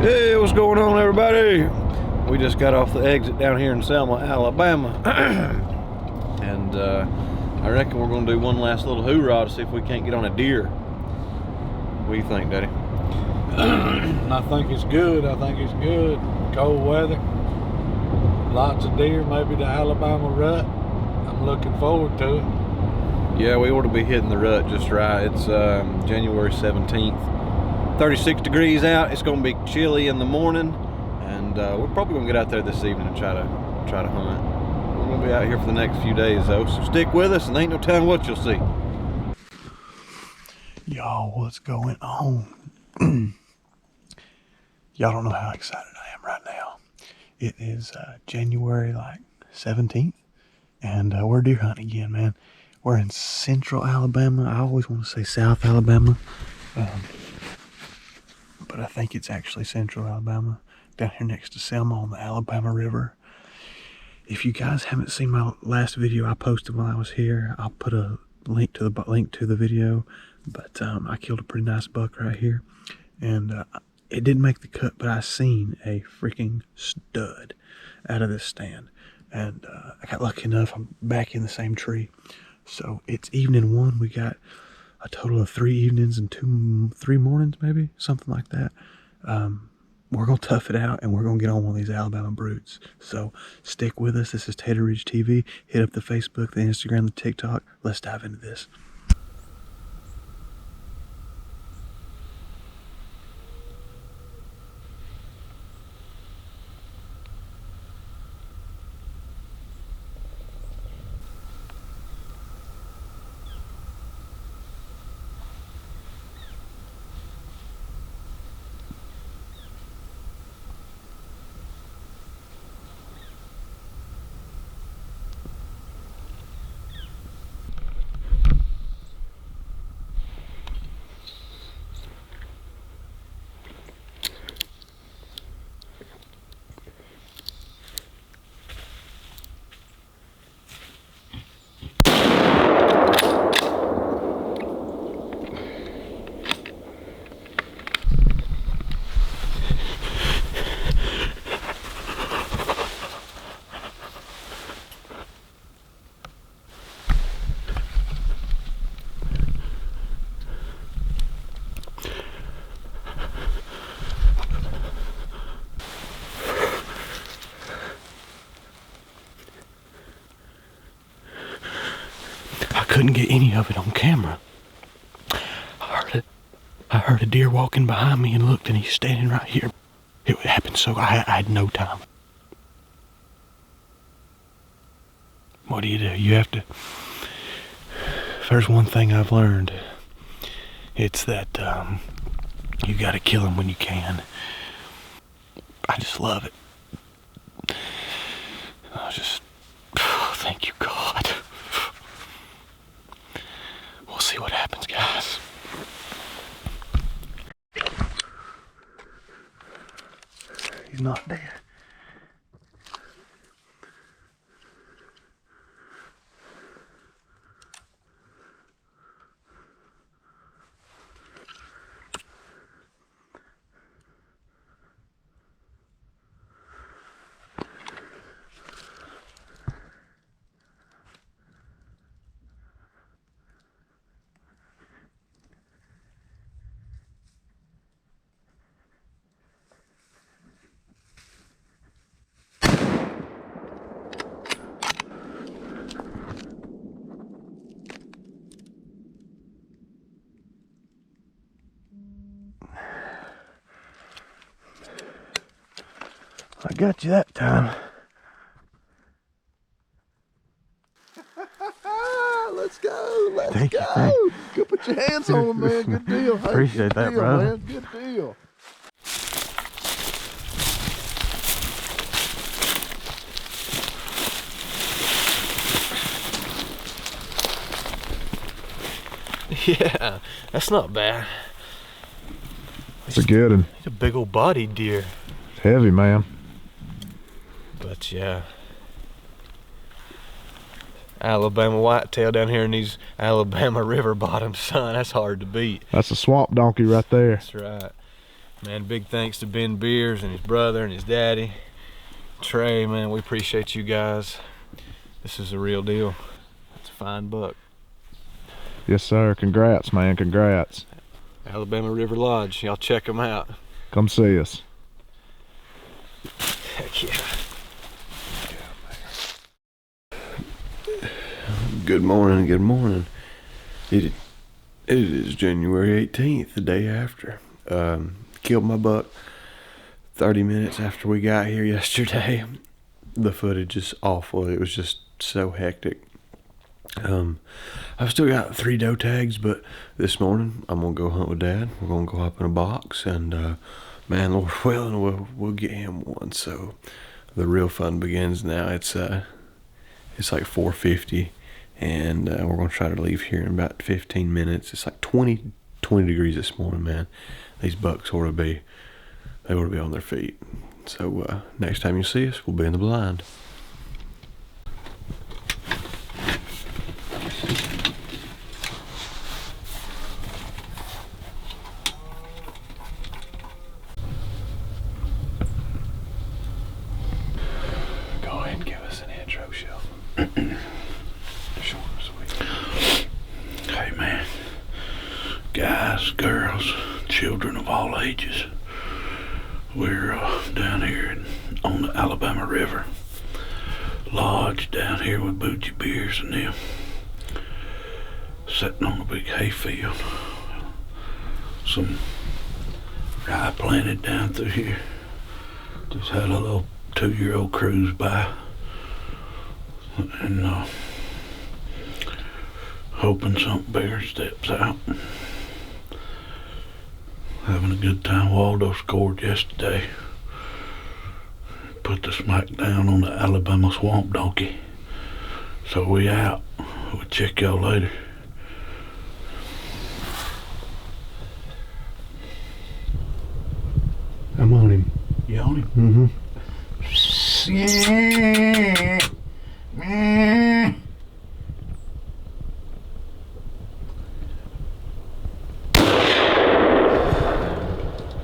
Hey, what's going on, everybody? We just got off the exit down here in Selma, Alabama. And I reckon we're gonna do one last little hoorah to see if we can't get on a deer. What do you think, Daddy? I think it's good. I think it's good. Cold weather, lots of deer, maybe the Alabama rut. I'm looking forward to it. Yeah, we ought to be hitting the rut just right. It's January 17th. 36 degrees out. It's gonna be chilly in the morning, and we're probably gonna get out there this evening and try to hunt. We're gonna be out here for the next few days though, so stick with us and ain't no telling what you'll see. Y'all, what's going on? Y'all don't know how excited I am right now. It is January 17th, and we're deer hunting again, man. We're in central Alabama. I always want to say South Alabama, but I think it's actually central Alabama, down here next to Selma on the Alabama River. If you guys haven't seen my last video I posted while I was here, I'll put a link to the video. But I killed a pretty nice buck right here, and it didn't make the cut, but I seen a freaking stud out of this stand, and I got lucky enough. I'm back in the same tree, so it's evening one. We got a total of 3 evenings and 3 mornings, maybe something like that. We're gonna tough it out, and we're gonna get on one of these Alabama brutes. So stick with us. This is Tater Ridge TV. Hit up the Facebook, the Instagram, the TikTok. Let's dive into this. Couldn't get any of it on camera. I heard a deer walking behind me and looked, and he's standing right here. It happened so I had no time. What do? You have to. If there's one thing I've learned, it's that you gotta kill him when you can. I just love it. Thank you, God. We'll see what happens, guys. He's not dead. I got you that time. Let's go. Thank you. Go put your hands on him, man. Good deal. Hey, Appreciate that, deal, brother. Man. Good deal. Yeah, that's not bad. It's a good one. He's a big old bodied deer. It's heavy, man. But yeah. Alabama whitetail down here in these Alabama river bottoms, son. That's hard to beat. That's a swamp donkey right there. That's right. Man, big thanks to Ben Beers and his brother and his daddy. Trey, man, we appreciate you guys. This is a real deal. It's a fine buck. Yes, sir. Congrats, man. Congrats. Alabama River Lodge. Y'all check them out. Come see us. Heck yeah. Good morning, good morning. It is January 18th, the day after. Killed my buck 30 minutes after we got here yesterday. The footage is awful. It was just so hectic. I've still got 3 doe tags, but this morning I'm gonna go hunt with Dad. We're gonna go up in a box, and man, Lord willing, we'll get him one. So the real fun begins now. It's like 4:50, and we're gonna try to leave here in about 15 minutes. It's like 20 degrees this morning, man. These bucks ought to be on their feet. So next time you see us, we'll be in the blind. Go ahead and give us an intro, Shelf. Short and sweet. Hey man, guys, girls, children of all ages, we're down here on the Alabama River Lodge down here with Boogie Beers and them, sitting on a big hayfield. Some rye planted down through here. Just had a little 2-year-old cruise by, and hoping something bigger steps out. Having a good time. Waldo scored yesterday. Put the smack down on the Alabama Swamp Donkey. So we out. We'll check y'all later. I'm on him. You on him? Mm-hmm.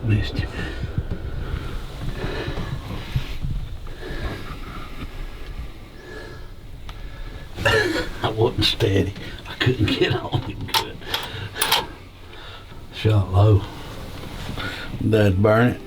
Missed him. I wasn't steady. I couldn't get on him good. Shot low. That'd burn it.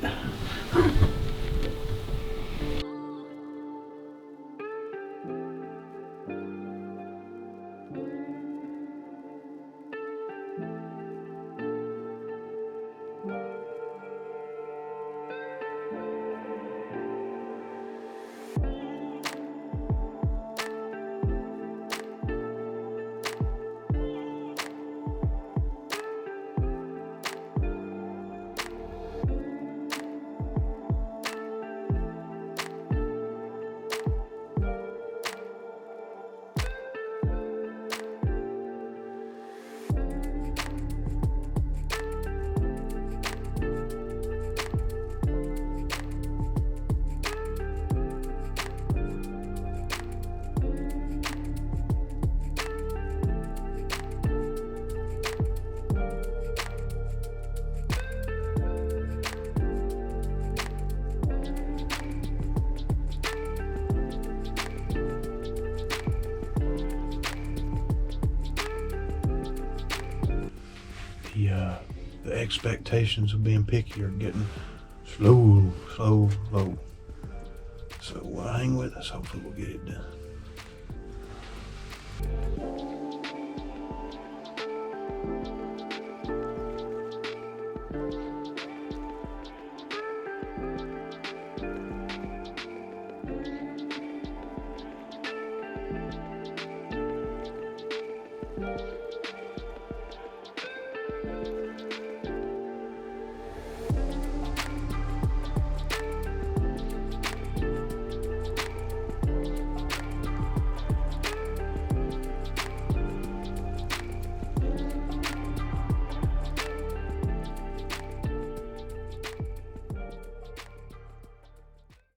The expectations of being picky are getting slow. So hang with us. Hopefully we'll get it done.